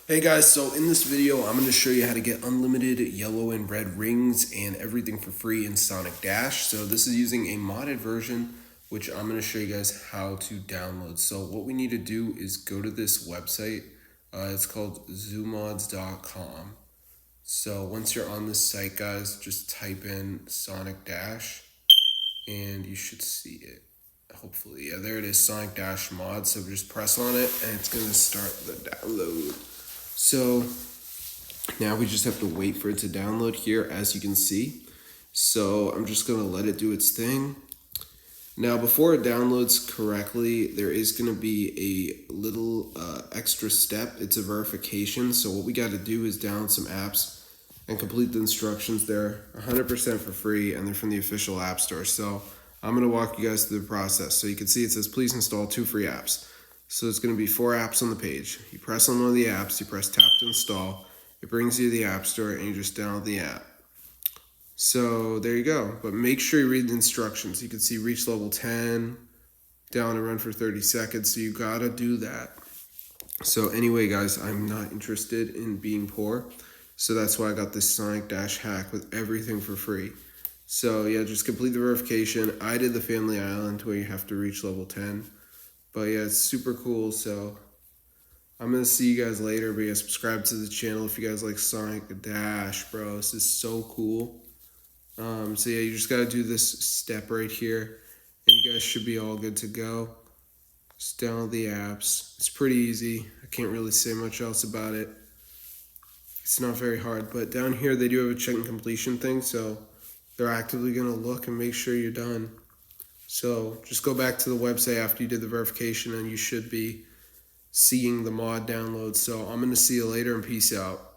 Hey guys, so in this video, I'm going to show you how to get unlimited yellow and red rings and everything for free in Sonic Dash. So this is using a modded version, which I'm going to show you guys how to download. So what we need to do is go to this website. It's called zoomods.com. So once you're on this site, guys, just type in Sonic Dash and you should see it. Hopefully, yeah, there it is, Sonic Dash mod. So just press on it and it's going to start the download. So now we just have to wait for it to download here, as you can see. So I'm just gonna let it do its thing. Now before it downloads correctly, there is gonna be a little extra step. It's a verification. So what we gotta do is download some apps and complete the instructions. They're 100% for free and they're from the official app store. So I'm gonna walk you guys through the process. So you can see it says please install 2 free apps. So it's going to be 4 apps on the page. You press on one of the apps, you press tap to install, it brings you to the app store and you just download the app. So there you go, but make sure you read the instructions. You can see reach level 10, down and run for 30 seconds, so you gotta do that. So anyway guys, I'm not interested in being poor, so that's why I got this Sonic Dash hack with everything for free. So yeah, just complete the verification. I did the Family Island where you have to reach level 10. But yeah, it's super cool. So I'm going to see you guys later. But yeah, subscribe to the channel if you guys like Sonic Dash, bro. This is so cool. So yeah, you just got to do this step right here. And you guys should be all good to go. Just download the apps. It's pretty easy. I can't really say much else about it. It's not very hard. But down here, they do have a check and completion thing. So they're actively going to look and make sure you're done. So just go back to the website after you did the verification and you should be seeing the mod download. So I'm going to see you later and peace out.